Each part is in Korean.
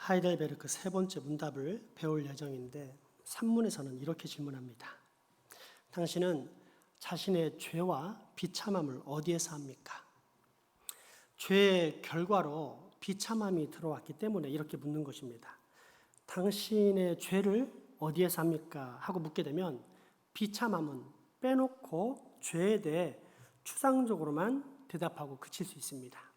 하이델베르크 세 번째 문답을 배울 예정인데 산문에서는 이렇게 질문합니다. 당신은 자신의 죄와 비참함을 어디에서 합니까? 죄의 결과로 비참함이 들어왔기 때문에 이렇게 묻는 것입니다. 당신의 죄를 어디에서 합니까? 하고 묻게 되면 비참함은 빼놓고 죄에 대해 추상적으로만 대답하고 그칠 수 있습니다.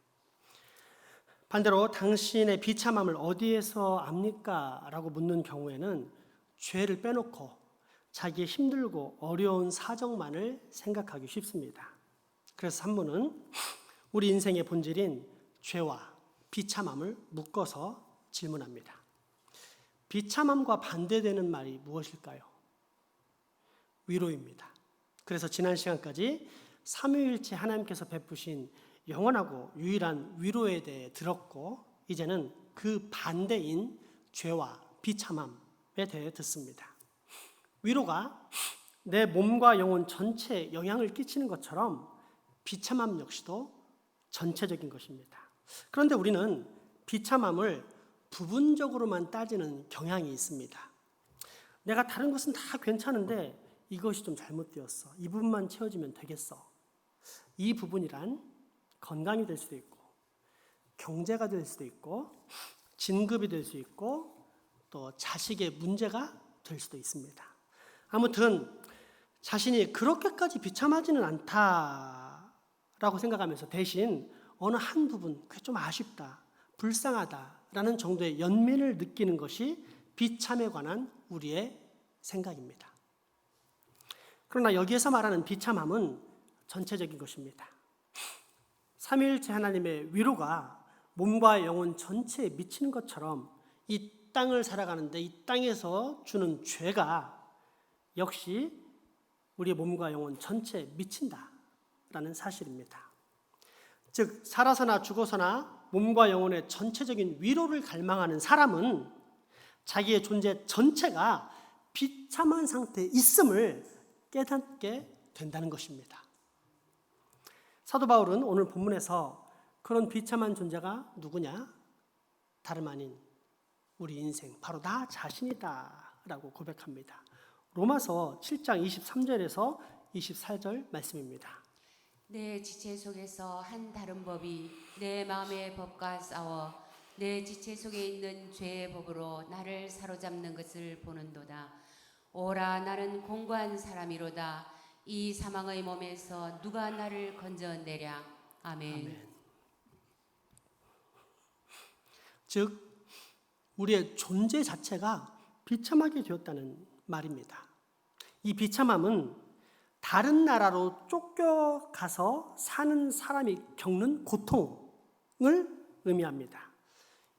반대로 당신의 비참함을 어디에서 압니까? 라고 묻는 경우에는 죄를 빼놓고 자기의 힘들고 어려운 사정만을 생각하기 쉽습니다. 그래서 산문은 우리 인생의 본질인 죄와 비참함을 묶어서 질문합니다. 비참함과 반대되는 말이 무엇일까요? 위로입니다. 그래서 지난 시간까지 삼위일체 하나님께서 베푸신 영원하고 유일한 위로에 대해 들었고 이제는 그 반대인 죄와 비참함에 대해 듣습니다. 위로가 내 몸과 영혼 전체에 영향을 끼치는 것처럼 비참함 역시도 전체적인 것입니다. 그런데 우리는 비참함을 부분적으로만 따지는 경향이 있습니다. 내가 다른 것은 다 괜찮은데 이것이 좀 잘못되었어. 이 부분만 채워지면 되겠어. 이 부분이란 건강이 될 수도 있고 경제가 될 수도 있고 진급이 될 수 있고 또 자식의 문제가 될 수도 있습니다. 아무튼 자신이 그렇게까지 비참하지는 않다라고 생각하면서 대신 어느 한 부분 그게 좀 아쉽다, 불쌍하다라는 정도의 연민을 느끼는 것이 비참에 관한 우리의 생각입니다. 그러나 여기에서 말하는 비참함은 전체적인 것입니다. 삼위일체 하나님의 위로가 몸과 영혼 전체에 미치는 것처럼 이 땅을 살아가는데 이 땅에서 주는 죄가 역시 우리의 몸과 영혼 전체에 미친다라는 사실입니다. 즉 살아서나 죽어서나 몸과 영혼의 전체적인 위로를 갈망하는 사람은 자기의 존재 전체가 비참한 상태에 있음을 깨닫게 된다는 것입니다. 사도 바울은 오늘 본문에서 그런 비참한 존재가 누구냐? 다름 아닌 우리 인생, 바로 나 자신이다 라고 고백합니다. 로마서 7장 23절에서 24절 말씀입니다. 내 지체 속에서 한 다른 법이 내 마음의 법과 싸워 내 지체 속에 있는 죄의 법으로 나를 사로잡는 것을 보는도다. 오라 나는 공고한 사람이로다. 이 사망의 몸에서 누가 나를 건져내랴. 아멘. 즉 우리의 존재 자체가 비참하게 되었다는 말입니다. 이 비참함은 다른 나라로 쫓겨가서 사는 사람이 겪는 고통을 의미합니다.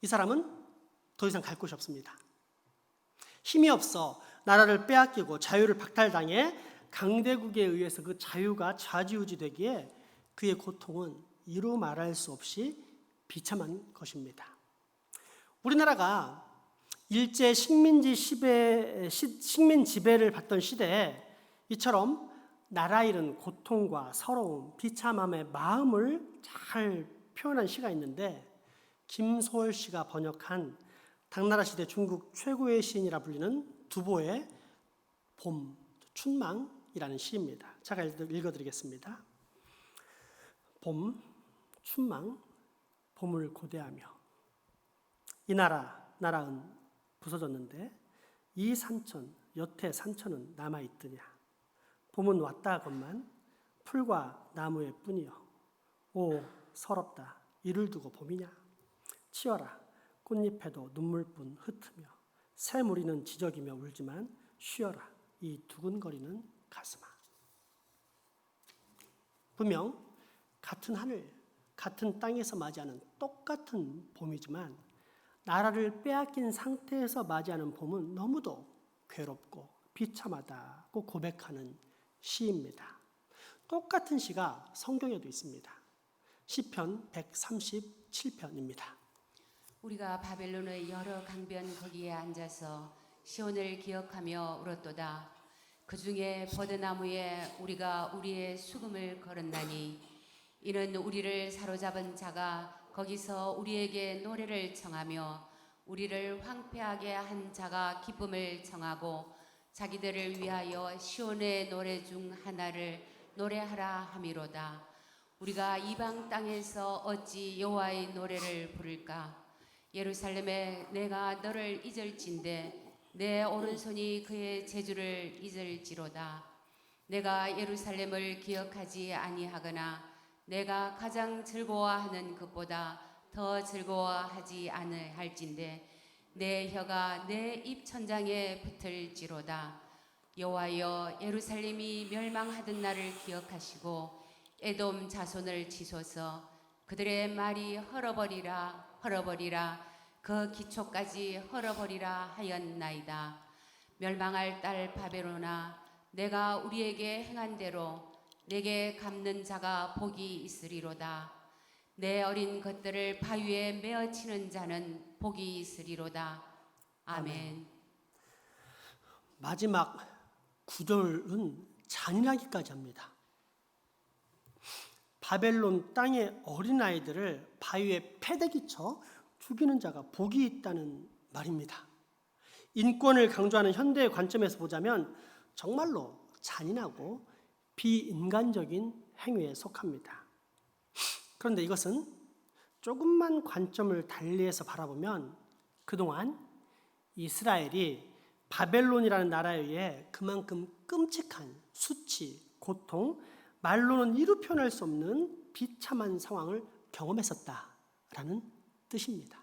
이 사람은 더 이상 갈 곳이 없습니다. 힘이 없어 나라를 빼앗기고 자유를 박탈당해 강대국에 의해서 그 자유가 좌지우지되기에 그의 고통은 이루 말할 수 없이 비참한 것입니다. 우리나라가 일제 식민 지배를 받던 시대에 이처럼 나라 잃은 고통과 서러움, 비참함의 마음을 잘 표현한 시가 있는데 김소월 씨가 번역한 당나라 시대 중국 최고의 시인이라 불리는 두보의 봄, 춘망이라는 시입니다. 제가 읽어드리겠습니다. 봄, 춘망, 봄을 고대하며 이 나라은 부서졌는데 이 산천, 여태 산천은 남아있더냐. 봄은 왔다 하건만 풀과 나무의 뿐이여. 오 서럽다. 이를 두고 봄이냐. 치어라. 꽃잎에도 눈물뿐 흩으며 새 무리는 지저귀며 울지만 쉬어라. 이 두근거리는 가슴아. 분명 같은 하늘, 같은 땅에서 맞이하는 똑같은 봄이지만 나라를 빼앗긴 상태에서 맞이하는 봄은 너무도 괴롭고 비참하다고 고백하는 시입니다. 똑같은 시가 성경에도 있습니다. 시편 137편입니다. 우리가 바벨론의 여러 강변 거기에 앉아서 시온을 기억하며 울었도다. 그 중에 버드나무에 우리가 우리의 수금을 걸었나니 이는 우리를 사로잡은 자가 거기서 우리에게 노래를 청하며 우리를 황폐하게 한 자가 기쁨을 청하고 자기들을 위하여 시온의 노래 중 하나를 노래하라 함이로다. 우리가 이방 땅에서 어찌 여호와의 노래를 부를까? 예루살렘에 내가 너를 잊을진대 내 오른손이 그의 제주를 잊을지로다. 내가 예루살렘을 기억하지 아니하거나 내가 가장 즐거워하는 것보다 더 즐거워하지 않을진대 내 혀가 내 입 천장에 붙을지로다. 여호와여, 예루살렘이 멸망하던 날을 기억하시고 에돔 자손을 치소서. 그들의 말이 헐어버리라 헐어버리라 그 기초까지 헐어버리라 하였나이다. 멸망할 딸 바벨론아, 내가 우리에게 행한 대로 내게 갚는 자가 복이 있으리로다. 내 어린 것들을 바위에 메어치는 자는 복이 있으리로다. 아멘. 마지막 구절은 잔인하기까지 합니다. 바벨론 땅의 어린아이들을 바위에 패대기 쳐 죽이는 자가 복이 있다는 말입니다. 인권을 강조하는 현대의 관점에서 보자면 정말로 잔인하고 비인간적인 행위에 속합니다. 그런데 이것은 조금만 관점을 달리해서 바라보면 그동안 이스라엘이 바벨론이라는 나라에 의해 그만큼 끔찍한 수치, 고통, 말로는 이루 표현할 수 없는 비참한 상황을 경험했었다라는 뜻입니다.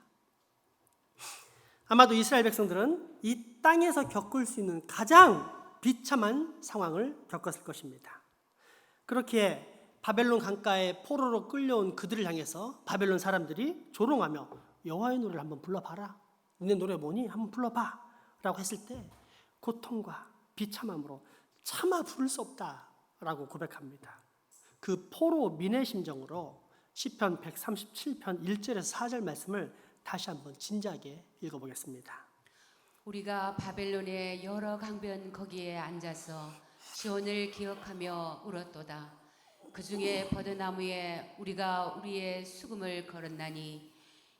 아마도 이스라엘 백성들은 이 땅에서 겪을 수 있는 가장 비참한 상황을 겪었을 것입니다. 그렇기에 바벨론 강가에 포로로 끌려온 그들을 향해서 바벨론 사람들이 조롱하며 여호와의 노래를 한번 불러봐라. 너네 노래 뭐니? 한번 불러봐. 라고 했을 때 고통과 비참함으로 차마 부를 수 없다라고 고백합니다. 그 포로 민의 심정으로 시편 137편 1절에서 4절 말씀을 다시 한번 진지하게 읽어보겠습니다. 우리가 바벨론의 여러 강변 거기에 앉아서 시온을 기억하며 울었도다. 그 중에 버드나무에 우리가 우리의 수금을 걸었나니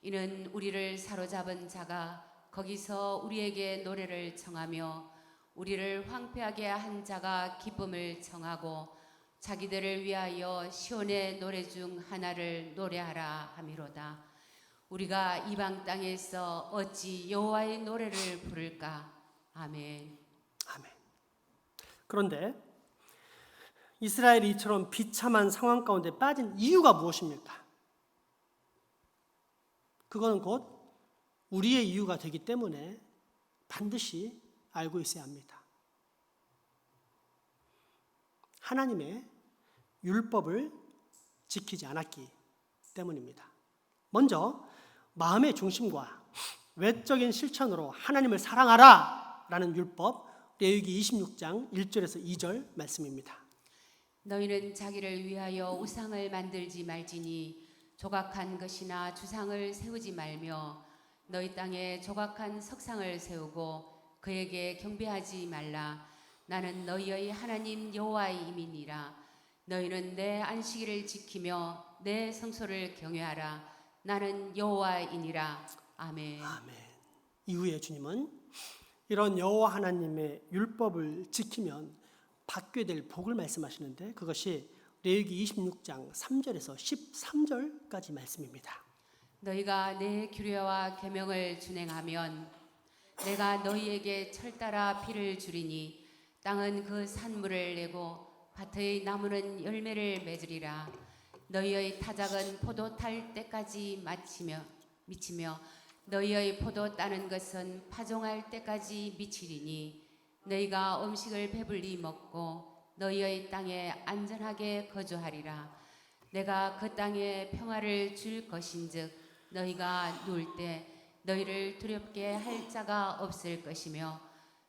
이는 우리를 사로잡은 자가 거기서 우리에게 노래를 청하며 우리를 황폐하게 한 자가 기쁨을 청하고 자기들을 위하여 시온의 노래 중 하나를 노래하라 함이로다. 우리가 이방 땅에서 어찌 여호와의 노래를 부를까? 아멘. 아멘. 그런데 이스라엘이 이처럼 비참한 상황 가운데 빠진 이유가 무엇입니까? 그건 곧 우리의 이유가 되기 때문에 반드시 알고 있어야 합니다. 하나님의 율법을 지키지 않았기 때문입니다. 먼저 마음의 중심과 외적인 실천으로 하나님을 사랑하라 라는 율법, 레위기 26장 1절에서 2절 말씀입니다. 너희는 자기를 위하여 우상을 만들지 말지니 조각한 것이나 주상을 세우지 말며 너희 땅에 조각한 석상을 세우고 그에게 경배하지 말라. 나는 너희의 하나님 여호와이니라. 너희는 내 안식일을 지키며 내 성소를 경외하라. 나는 여호와이니라. 아멘. 아멘. 이후에 주님은 이런 여호와 하나님의 율법을 지키면 받게 될 복을 말씀하시는데 그것이 레위기 26장 3절에서 13절까지 말씀입니다. 너희가 내 규례와 계명을 준행하면 내가 너희에게 철따라 비를 주리니 땅은 그 산물을 내고 밭의 나무는 열매를 맺으리라. 너희의 타작은 포도 탈 때까지 미치며 너희의 포도 따는 것은 파종할 때까지 미치리니 너희가 음식을 배불리 먹고 너희의 땅에 안전하게 거주하리라. 내가 그 땅에 평화를 줄 것인즉 너희가 누울 때 너희를 두렵게 할 자가 없을 것이며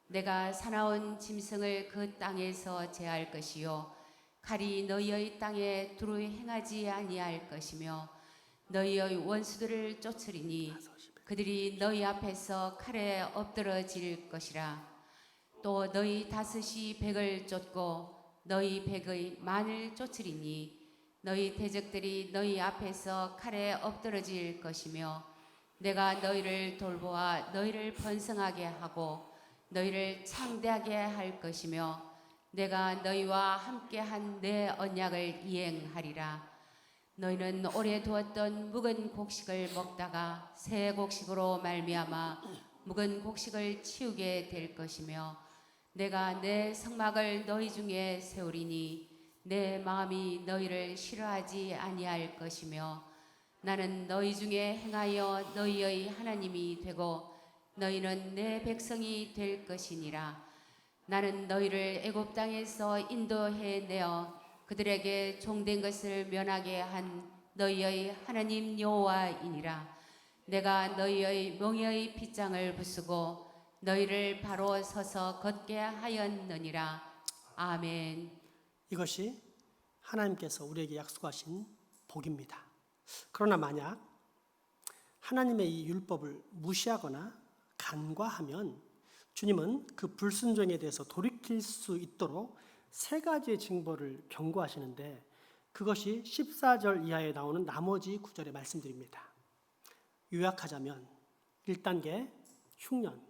내가 사나운 짐승을 그 땅에서 제할 것이요 칼이 너희의 땅에 두루 행하지 아니할 것이며 너희의 원수들을 쫓으리니 그들이 너희 앞에서 칼에 엎드러질 것이라. 또 너희 다섯이 백을 쫓고 너희 백의 만을 쫓으리니 너희 대적들이 너희 앞에서 칼에 엎드러질 것이며 내가 너희를 돌보아 너희를 번성하게 하고 너희를 창대하게 할 것이며 내가 너희와 함께한 내 언약을 이행하리라. 너희는 오래 두었던 묵은 곡식을 먹다가 새 곡식으로 말미암아 묵은 곡식을 치우게 될 것이며 내가 내 성막을 너희 중에 세우리니 내 마음이 너희를 싫어하지 아니할 것이며 나는 너희 중에 행하여 너희의 하나님이 되고 너희는 내 백성이 될 것이니라. 나는 너희를 애굽 땅에서 인도해내어 그들에게 종된 것을 면하게 한 너희의 하나님 여호와이니라. 내가 너희의 멍에의 빗장을 부수고 너희를 바로 서서 걷게 하였느니라. 아멘. 이것이 하나님께서 우리에게 약속하신 복입니다. 그러나 만약 하나님의 이 율법을 무시하거나 간과하면 주님은 그 불순종에 대해서 돌이킬 수 있도록 세 가지의 징벌을 경고하시는데 그것이 14절 이하에 나오는 나머지 구절에 말씀드립니다. 요약하자면 1단계 흉년,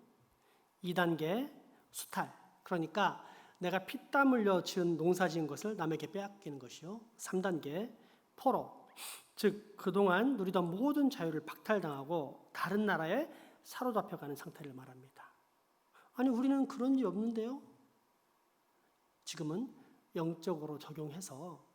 2단계 수탈, 그러니까 내가 피땀 흘려 지은 농사 지은 것을 남에게 빼앗기는 것이요. 3단계 포로, 즉 그동안 누리던 모든 자유를 박탈당하고 다른 나라에 사로잡혀가는 상태를 말합니다. 아니 우리는 그런 일 없는데요? 지금은 영적으로 적용해서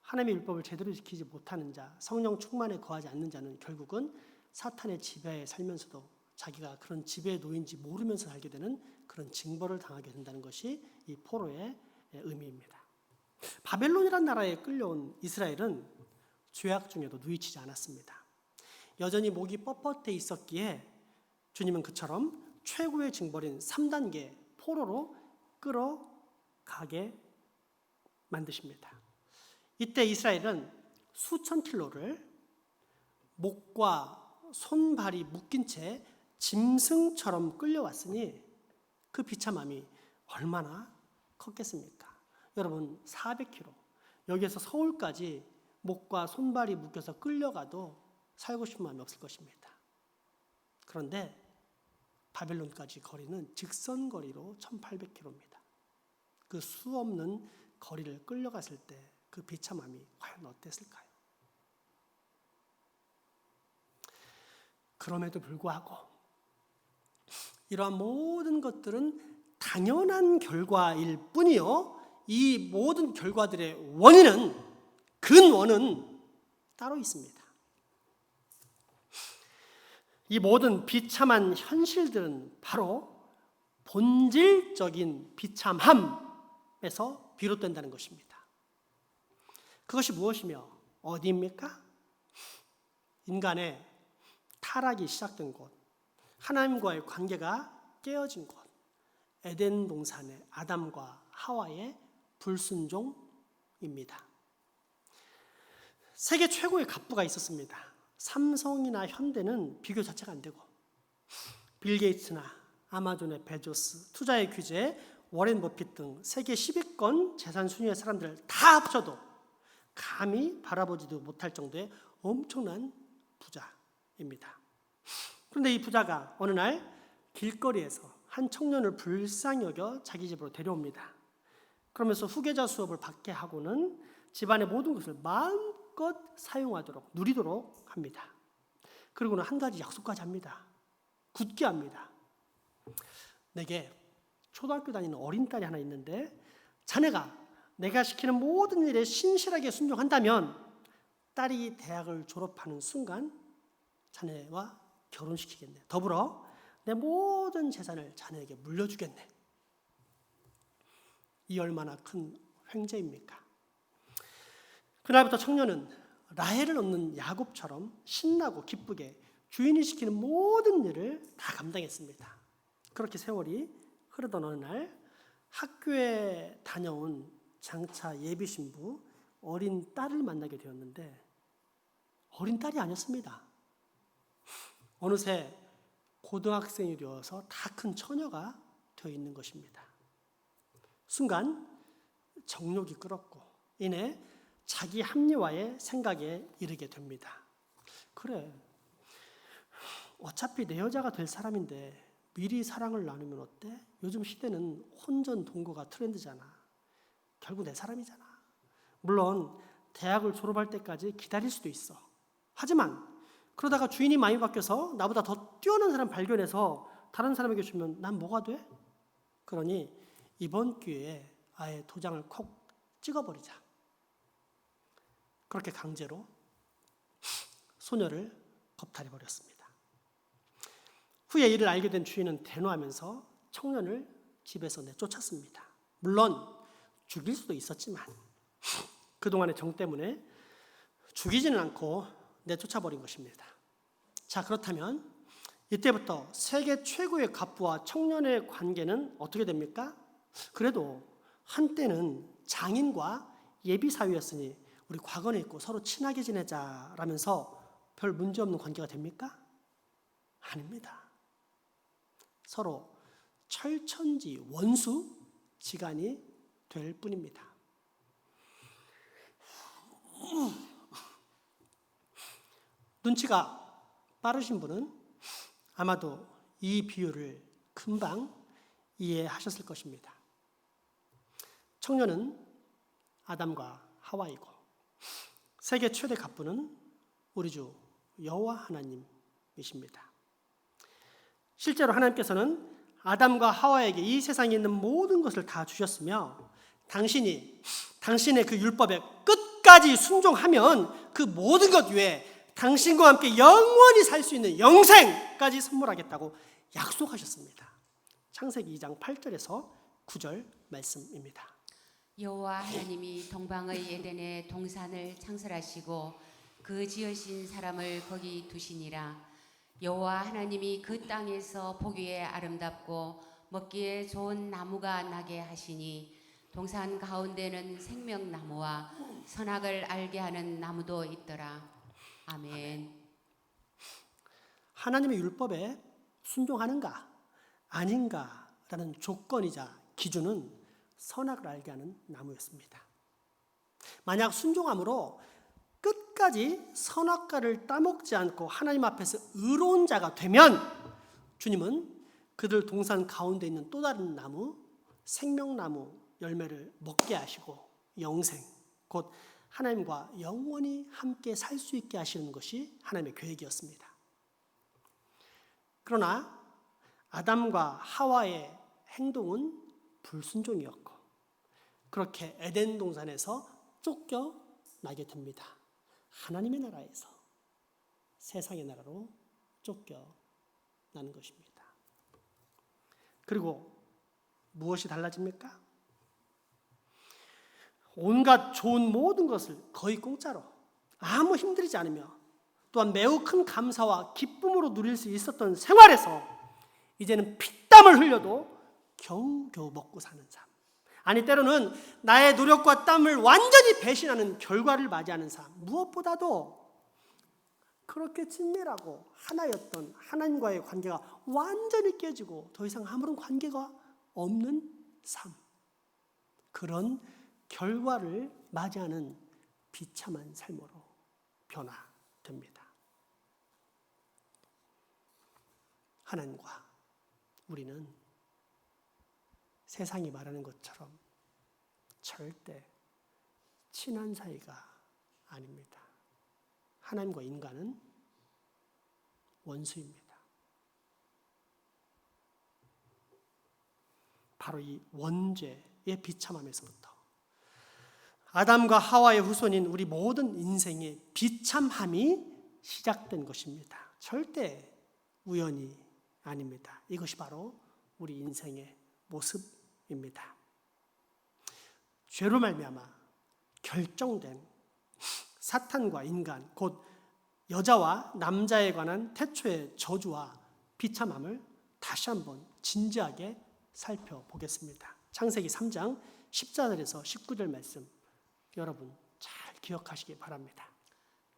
하나님의 율법을 제대로 지키지 못하는 자, 성령 충만에 거하지 않는 자는 결국은 사탄의 지배에 살면서도 자기가 그런 지배에 놓인지 모르면서 살게 되는 그런 징벌을 당하게 된다는 것이 이 포로의 의미입니다. 바벨론이라는 나라에 끌려온 이스라엘은 죄악 중에도 누이치지 않았습니다. 여전히 목이 뻣뻣해 있었기에 주님은 그처럼 최고의 징벌인 3단계 포로로 끌어가게 만드십니다. 이때 이스라엘은 수천 킬로를 목과 손발이 묶인 채 짐승처럼 끌려왔으니 그 비참함이 얼마나 컸겠습니까? 여러분 400km, 여기에서 서울까지 목과 손발이 묶여서 끌려가도 살고 싶은 마음이 없을 것입니다. 그런데 바벨론까지 거리는 직선거리로 1800km입니다. 그 수없는 거리를 끌려갔을 때 그 비참함이 과연 어땠을까요? 그럼에도 불구하고 이러한 모든 것들은 당연한 결과일 뿐이요, 이 모든 결과들의 원인은, 근원은 따로 있습니다. 이 모든 비참한 현실들은 바로 본질적인 비참함에서 비롯된다는 것입니다. 그것이 무엇이며 어디입니까? 인간의 타락이 시작된 곳, 하나님과의 관계가 깨어진 곳, 에덴 동산의 아담과 하와의 불순종입니다. 세계 최고의 갑부가 있었습니다. 삼성이나 현대는 비교 자체가 안 되고, 빌 게이츠나 아마존의 베조스, 투자의 규제, 워렌 버핏 등 세계 10위권 재산 순위의 사람들을 다 합쳐도 감히 바라보지도 못할 정도의 엄청난 부자입니다. 그런데 이 부자가 어느 날 길거리에서 한 청년을 불쌍히 여겨 자기 집으로 데려옵니다. 그러면서 후계자 수업을 받게 하고는 집안의 모든 것을 마음껏 사용하도록, 누리도록 합니다. 그리고는 한 가지 약속까지 합니다. 굳게 합니다. 내게 초등학교 다니는 어린 딸이 하나 있는데 자네가 내가 시키는 모든 일에 신실하게 순종한다면 딸이 대학을 졸업하는 순간 자네와 결혼시키겠네. 더불어 내 모든 재산을 자네에게 물려주겠네. 이 얼마나 큰 횡재입니까? 그날부터 청년은 라헬을 얻는 야곱처럼 신나고 기쁘게 주인이 시키는 모든 일을 다 감당했습니다. 그렇게 세월이 흐르던 어느 날 학교에 다녀온 장차 예비신부 어린 딸을 만나게 되었는데 어린 딸이 아니었습니다. 어느새 고등학생이 되어서 다 큰 처녀가 되어 있는 것입니다. 순간 정욕이 끌었고 이내 자기 합리화의 생각에 이르게 됩니다. 그래, 어차피 내 여자가 될 사람인데 미리 사랑을 나누면 어때? 요즘 시대는 혼전 동거가 트렌드잖아. 결국 내 사람이잖아. 물론 대학을 졸업할 때까지 기다릴 수도 있어. 하지만 그러다가 주인이 많이 바뀌어서 나보다 더 뛰어난 사람 발견해서 다른 사람에게 주면 난 뭐가 돼? 그러니 이번 기회에 아예 도장을 콕 찍어버리자. 그렇게 강제로 소녀를 겁탈해버렸습니다. 후에 이를 알게 된 주인은 대노하면서 청년을 집에서 내쫓았습니다. 물론 죽일 수도 있었지만 그동안의 정 때문에 죽이지는 않고 내쫓아버린 것입니다. 자, 그렇다면 이때부터 세계 최고의 갑부와 청년의 관계는 어떻게 됩니까? 그래도 한때는 장인과 예비 사위였으니 우리 과거에 있고 서로 친하게 지내자라면서 별 문제없는 관계가 됩니까? 아닙니다. 서로 철천지 원수 지간이 될 뿐입니다. 눈치가 빠르신 분은 아마도 이 비유를 금방 이해하셨을 것입니다. 청년은 아담과 하와이고 세계 최대 갑부는 우리 주 여호와 하나님이십니다. 실제로 하나님께서는 아담과 하와에게 이 세상에 있는 모든 것을 다 주셨으며 당신이 당신의 그 율법에 끝까지 순종하면 그 모든 것 외에 당신과 함께 영원히 살 수 있는 영생까지 선물하겠다고 약속하셨습니다. 창세기 2장 8절에서 9절 말씀입니다. 여호와 하나님이 동방의 에덴에 동산을 창설하시고 그 지으신 사람을 거기 두시니라. 여호와 하나님이 그 땅에서 보기에 아름답고 먹기에 좋은 나무가 나게 하시니 동산 가운데는 생명나무와 선악을 알게 하는 나무도 있더라. 아멘. 하나님의 율법에 순종하는가 아닌가라는 조건이자 기준은 선악을 알게 하는 나무였습니다. 만약 순종함으로 끝까지 선악과를 따먹지 않고 하나님 앞에서 의로운 자가 되면 주님은 그들 동산 가운데 있는 또 다른 나무, 생명나무 열매를 먹게 하시고 영생, 곧 하나님과 영원히 함께 살 수 있게 하시는 것이 하나님의 계획이었습니다. 그러나 아담과 하와의 행동은 불순종이었고 그렇게 에덴 동산에서 쫓겨나게 됩니다. 하나님의 나라에서 세상의 나라로 쫓겨나는 것입니다. 그리고 무엇이 달라집니까? 온갖 좋은 모든 것을 거의 공짜로 아무 힘들이지 않으며 또한 매우 큰 감사와 기쁨으로 누릴 수 있었던 생활에서 이제는 피땀을 흘려도 겨우겨우 먹고 사는 삶. 아니 때로는 나의 노력과 땀을 완전히 배신하는 결과를 맞이하는 삶. 무엇보다도 그렇게 친밀하고 하나였던 하나님과의 관계가 완전히 깨지고 더 이상 아무런 관계가 없는 삶. 그런 결과를 맞이하는 비참한 삶으로 변화됩니다. 하나님과 우리는 세상이 말하는 것처럼 절대 친한 사이가 아닙니다. 하나님과 인간은 원수입니다. 바로 이 원죄의 비참함에서부터 아담과 하와의 후손인 우리 모든 인생의 비참함이 시작된 것입니다. 절대 우연이 아닙니다. 이것이 바로 우리 인생의 모습입니다. 죄로 말미암아 결정된 사탄과 인간, 곧 여자와 남자에 관한 태초의 저주와 비참함을 다시 한번 진지하게 살펴보겠습니다. 창세기 3장 14절에서 19절 말씀 여러분 잘 기억하시기 바랍니다.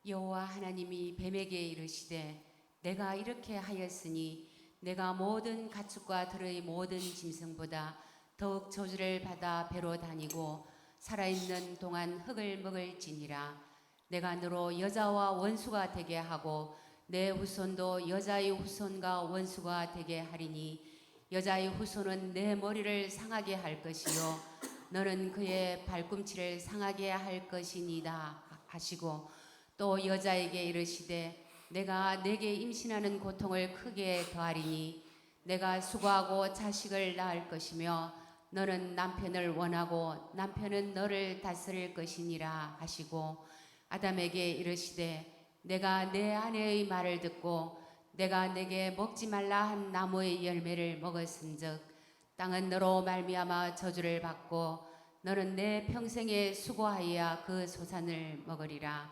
여호와 하나님이 뱀에게 이르시되 내가 이렇게 하였으니 내가 모든 가축과 들의 모든 짐승보다 더욱 저주를 받아 배로 다니고 살아있는 동안 흙을 먹을지니라. 내가 너로 여자와 원수가 되게 하고 내 후손도 여자의 후손과 원수가 되게 하리니 여자의 후손은 내 머리를 상하게 할 것이요 너는 그의 발꿈치를 상하게 할 것이니이다 하시고 또 여자에게 이르시되 내가 내게 임신하는 고통을 크게 더하리니 내가 수고하고 자식을 낳을 것이며 너는 남편을 원하고 남편은 너를 다스릴 것이니라 하시고 아담에게 이르시되 내가 내 아내의 말을 듣고 내가 내게 먹지 말라 한 나무의 열매를 먹었은즉 땅은 너로 말미암아 저주를 받고 너는 내 평생에 수고하여야 그 소산을 먹으리라.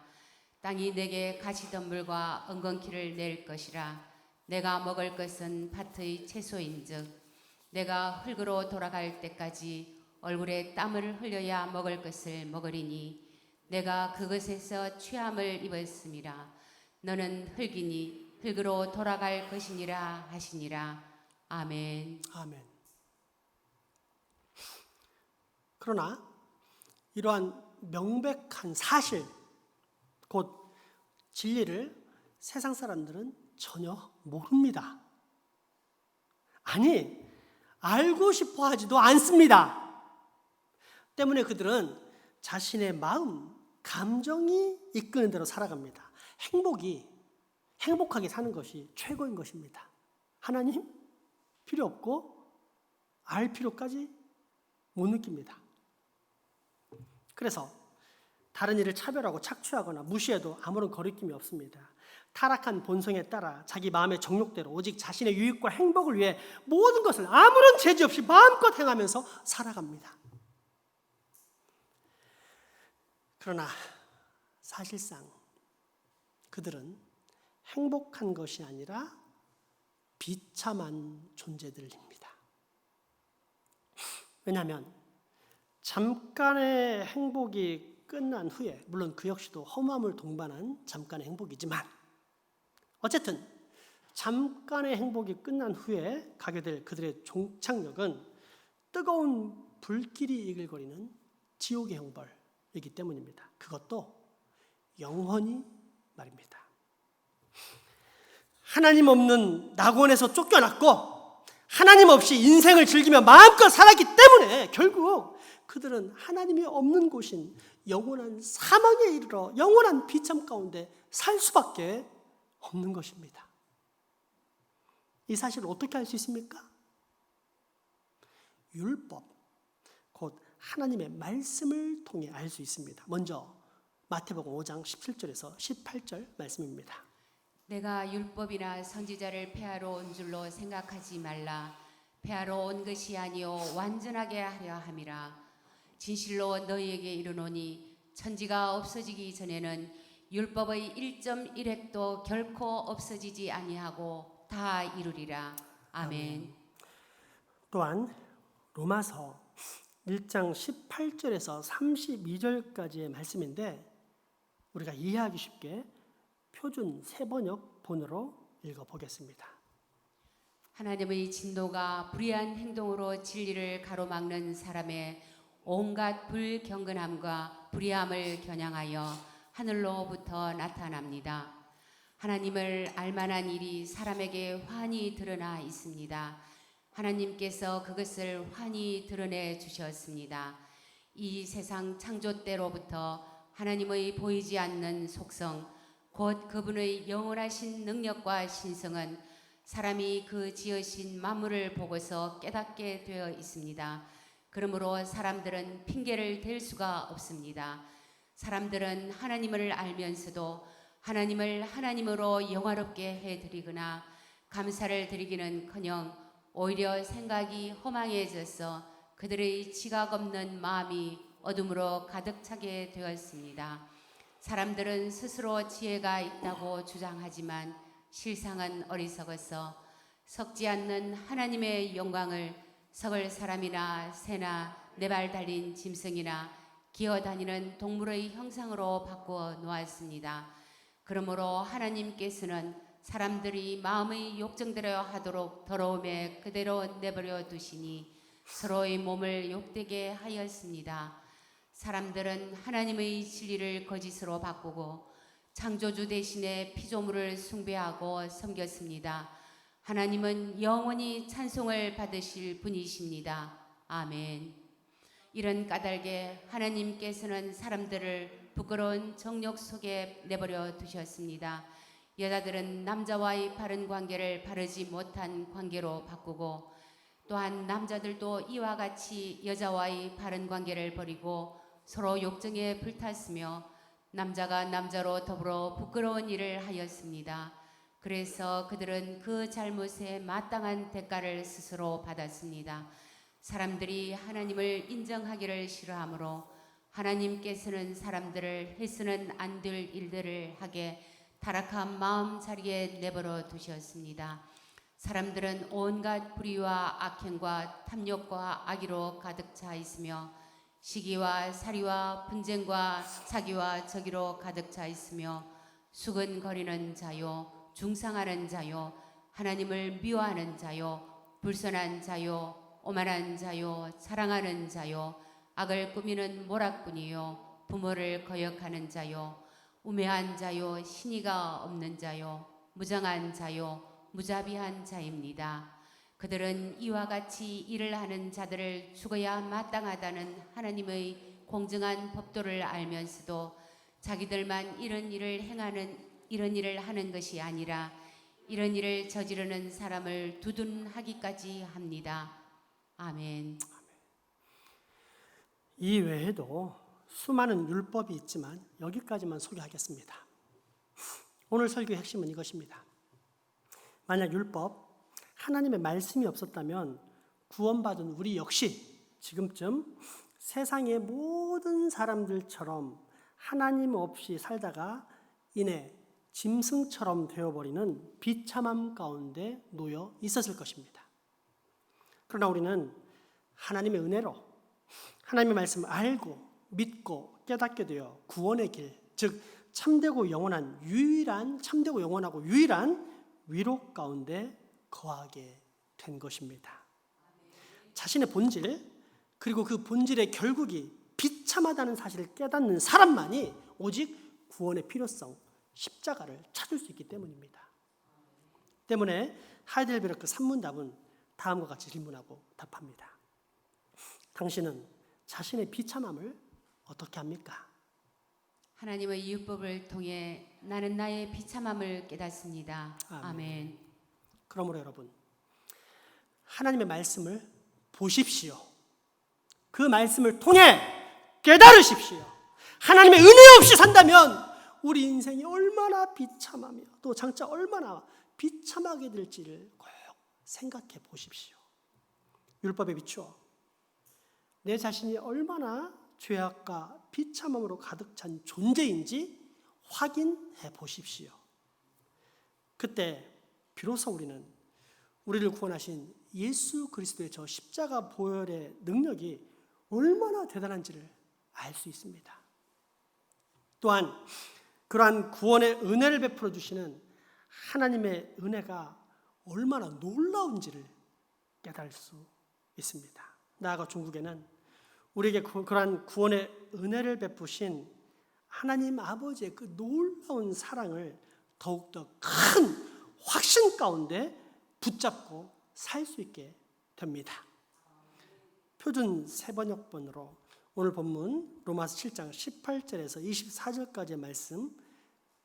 땅이 내게 가시덤불과 엉겅퀴를 낼 것이라. 내가 먹을 것은 밭의 채소인즉 내가 흙으로 돌아갈 때까지 얼굴에 땀을 흘려야 먹을 것을 먹으리니 내가 그것에서 취함을 입었음이라. 너는 흙이니 흙으로 돌아갈 것이니라 하시니라. 아멘. 아멘. 그러나 이러한 명백한 사실, 곧 진리를 세상 사람들은 전혀 모릅니다. 아니, 알고 싶어 하지도 않습니다. 때문에 그들은 자신의 마음, 감정이 이끄는 대로 살아갑니다. 행복하게 사는 것이 최고인 것입니다. 하나님 필요 없고 알 필요까지 못 느낍니다. 그래서 다른 일을 차별하고 착취하거나 무시해도 아무런 거리낌이 없습니다. 타락한 본성에 따라 자기 마음의 정욕대로 오직 자신의 유익과 행복을 위해 모든 것을 아무런 제지 없이 마음껏 행하면서 살아갑니다. 그러나 사실상 그들은 행복한 것이 아니라 비참한 존재들입니다. 왜냐하면 잠깐의 행복이 끝난 후에, 물론 그 역시도 허무함을 동반한 잠깐의 행복이지만 어쨌든 잠깐의 행복이 끝난 후에 가게 될 그들의 종착역은 뜨거운 불길이 이글거리는 지옥의 형벌이기 때문입니다. 그것도 영원히 말입니다. 하나님 없는 낙원에서 쫓겨났고 하나님 없이 인생을 즐기며 마음껏 살았기 때문에 결국 그들은 하나님이 없는 곳인 영원한 사망에 이르러 영원한 비참 가운데 살 수밖에 없는 것입니다. 이 사실을 어떻게 알 수 있습니까? 율법, 곧 하나님의 말씀을 통해 알 수 있습니다. 먼저 마태복음 5장 17절에서 18절 말씀입니다. 내가 율법이나 선지자를 폐하러 온 줄로 생각하지 말라. 폐하러 온 것이 아니요 완전하게 하려 함이라. 진실로 너희에게 이르노니 천지가 없어지기 전에는 율법의 1.1획도 결코 없어지지 아니하고 다 이루리라. 아멘. 또한 로마서 1장 18절에서 32절까지의 말씀인데 우리가 이해하기 쉽게 표준 세번역 본으로 읽어보겠습니다. 하나님의 진노가 불의한 행동으로 진리를 가로막는 사람의 온갖 불경건함과 불의함을 겨냥하여 하늘로부터 나타납니다. 하나님을 알만한 일이 사람에게 환히 드러나 있습니다. 하나님께서 그것을 환히 드러내 주셨습니다. 이 세상 창조 때로부터 하나님의 보이지 않는 속성, 곧 그분의 영원하신 능력과 신성은 사람이 그 지으신 만물을 보고서 깨닫게 되어 있습니다. 그러므로 사람들은 핑계를 댈 수가 없습니다. 사람들은 하나님을 알면서도 하나님을 하나님으로 영화롭게 해드리거나 감사를 드리기는커녕 오히려 생각이 허망해져서 그들의 지각 없는 마음이 어둠으로 가득 차게 되었습니다. 사람들은 스스로 지혜가 있다고 주장하지만 실상은 어리석어서 섞지 않는 하나님의 영광을 썩을 사람이나 새나 네 발 달린 짐승이나 기어다니는 동물의 형상으로 바꾸어 놓았습니다. 그러므로 하나님께서는 사람들이 마음의 욕정대로 하도록 더러움에 그대로 내버려 두시니 서로의 몸을 욕되게 하였습니다. 사람들은 하나님의 진리를 거짓으로 바꾸고 창조주 대신에 피조물을 숭배하고 섬겼습니다. 하나님은 영원히 찬송을 받으실 분이십니다. 아멘. 이런 까닭에 하나님께서는 사람들을 부끄러운 정욕 속에 내버려 두셨습니다. 여자들은 남자와의 바른 관계를 바르지 못한 관계로 바꾸고, 또한 남자들도 이와 같이 여자와의 바른 관계를 버리고 서로 욕정에 불탔으며 남자가 남자로 더불어 부끄러운 일을 하였습니다. 그래서 그들은 그 잘못에 마땅한 대가를 스스로 받았습니다. 사람들이 하나님을 인정하기를 싫어하므로 하나님께서는 사람들을 해서는 안 될 일들을 하게 타락한 마음자리에 내버려 두셨습니다. 사람들은 온갖 불의와 악행과 탐욕과 악의로 가득 차 있으며 시기와 살이와 분쟁과 사기와 저기로 가득 차 있으며 수근거리는 자요, 중상하는 자요, 하나님을 미워하는 자요, 불선한 자요, 오만한 자요, 사랑하는 자요, 악을 꾸미는 모락꾼이요, 부모를 거역하는 자요, 우매한 자요, 신의가 없는 자요, 무정한 자요, 무자비한 자입니다. 그들은 이와 같이 일을 하는 자들을 죽어야 마땅하다는 하나님의 공정한 법도를 알면서도 자기들만 이런 일을 하는 것이 아니라 이런 일을 저지르는 사람을 두둔하기까지 합니다. 아멘. 이 외에도 수많은 율법이 있지만 여기까지만 소개하겠습니다. 오늘 설교의 핵심은 이것입니다. 만약 율법, 하나님의 말씀이 없었다면 구원받은 우리 역시 지금쯤 세상의 모든 사람들처럼 하나님 없이 살다가 이내 짐승처럼 되어버리는 비참함 가운데 놓여 있었을 것입니다. 그러나 우리는 하나님의 은혜로 하나님의 말씀을 알고 믿고 깨닫게 되어 구원의 길, 즉 참되고 영원하고 유일한 위로 가운데 거하게 된 것입니다. 자신의 본질, 그리고 그 본질의 결국이 비참하다는 사실을 깨닫는 사람만이 오직 구원의 필요성, 십자가를 찾을 수 있기 때문입니다. 때문에 하이델베르크 산문답은 다음과 같이 질문하고 답합니다. 당신은 자신의 비참함을 어떻게 합니까? 하나님의 율법을 통해 나는 나의 비참함을 깨닫습니다. 아멘. 그러므로 여러분, 하나님의 말씀을 보십시오. 그 말씀을 통해 깨달으십시오. 하나님의 은혜 없이 산다면 우리 인생이 얼마나 비참하며 또 장차 얼마나 비참하게 될지를 꼭 생각해 보십시오. 율법에 비추어 내 자신이 얼마나 죄악과 비참함으로 가득 찬 존재인지 확인해 보십시오. 그때 비로소 우리는 우리를 구원하신 예수 그리스도의 저 십자가 보혈의 능력이 얼마나 대단한지를 알 수 있습니다. 또한 그러한 구원의 은혜를 베풀어 주시는 하나님의 은혜가 얼마나 놀라운지를 깨달을 수 있습니다. 나아가 종국에는 우리에게 그러한 구원의 은혜를 베푸신 하나님 아버지의 그 놀라운 사랑을 더욱더 큰 확신 가운데 붙잡고 살 수 있게 됩니다. 표준 세번역본으로 오늘 본문 로마서 7장 18절에서 24절까지의 말씀,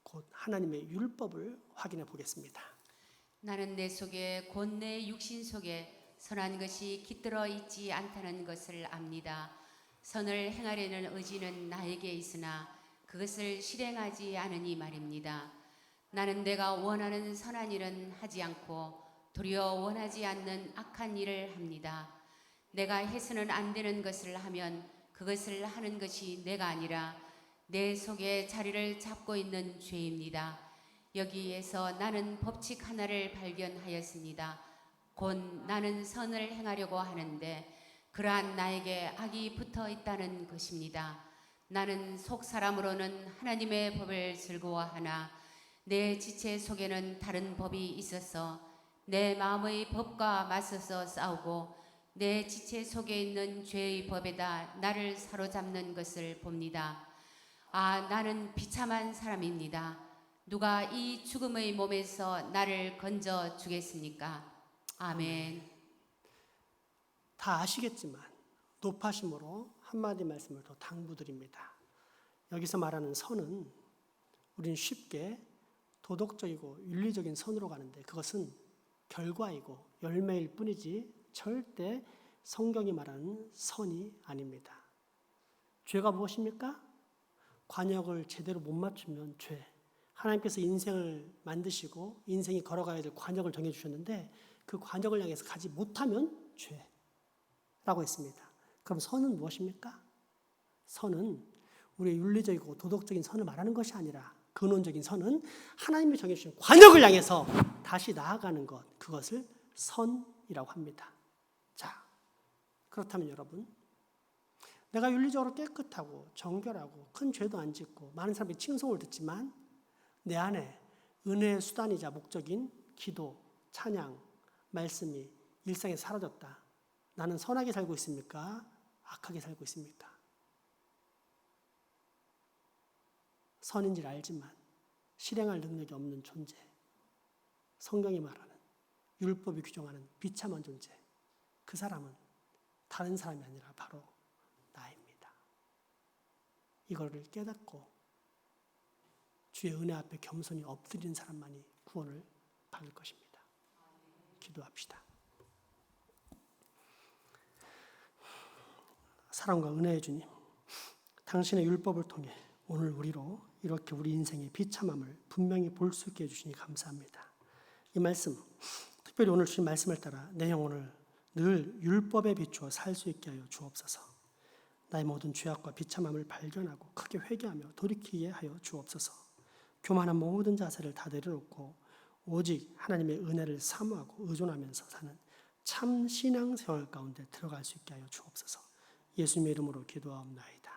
곧 하나님의 율법을 확인해 보겠습니다. 나는 내 속에 곧 내 육신 속에 선한 것이 깃들어 있지 않다는 것을 압니다. 선을 행하려는 의지는 나에게 있으나 그것을 실행하지 않으니 말입니다. 나는 내가 원하는 선한 일은 하지 않고 도리어 원하지 않는 악한 일을 합니다. 내가 해서는 안 되는 것을 하면 그것을 하는 것이 내가 아니라 내 속에 자리를 잡고 있는 죄입니다. 여기에서 나는 법칙 하나를 발견하였습니다. 곧 나는 선을 행하려고 하는데 그러한 나에게 악이 붙어 있다는 것입니다. 나는 속 사람으로는 하나님의 법을 즐거워하나 내 지체 속에는 다른 법이 있어서 내 마음의 법과 맞서서 싸우고 내 지체 속에 있는 죄의 법에다 나를 사로잡는 것을 봅니다. 아, 나는 비참한 사람입니다. 누가 이 죽음의 몸에서 나를 건져 주겠습니까? 아멘. 다 아시겠지만 높아심으로 한마디 말씀을 더 당부드립니다. 여기서 말하는 선은 우리는 쉽게 도덕적이고 윤리적인 선으로 가는데 그것은 결과이고 열매일 뿐이지 절대 성경이 말하는 선이 아닙니다. 죄가 무엇입니까? 관역을 제대로 못 맞추면 죄. 하나님께서 인생을 만드시고 인생이 걸어가야 될 관역을 정해주셨는데 그 관역을 향해서 가지 못하면 죄라고 했습니다. 그럼 선은 무엇입니까? 선은 우리의 윤리적이고 도덕적인 선을 말하는 것이 아니라 근원적인 선은 하나님이 정해주신 관역을 향해서 다시 나아가는 것, 그것을 선이라고 합니다. 자, 그렇다면 여러분, 내가 윤리적으로 깨끗하고 정결하고 큰 죄도 안 짓고 많은 사람들이 칭송을 듣지만 내 안에 은혜의 수단이자 목적인 기도, 찬양, 말씀이 일상에 사라졌다. 나는 선하게 살고 있습니까? 악하게 살고 있습니까? 선인지를 알지만 실행할 능력이 없는 존재. 성경이 말하는 율법이 규정하는 비참한 존재. 그 사람은 다른 사람이 아니라 바로 나입니다. 이거를 깨닫고 주의 은혜 앞에 겸손히 엎드리는 사람만이 구원을 받을 것입니다. 기도합시다. 사랑과 은혜의 주님, 당신의 율법을 통해 오늘 우리로 이렇게 우리 인생의 비참함을 분명히 볼 수 있게 해주시니 감사합니다. 이 말씀, 특별히 오늘 주신 말씀을 따라 내 영혼을 늘 율법에 비추어 살 수 있게 하여 주옵소서. 나의 모든 죄악과 비참함을 발견하고 크게 회개하며 돌이키게 하여 주옵소서. 교만한 모든 자세를 다 내려놓고 오직 하나님의 은혜를 사모하고 의존하면서 사는 참 신앙생활 가운데 들어갈 수 있게 하여 주옵소서. 예수님의 이름으로 기도하옵나이다.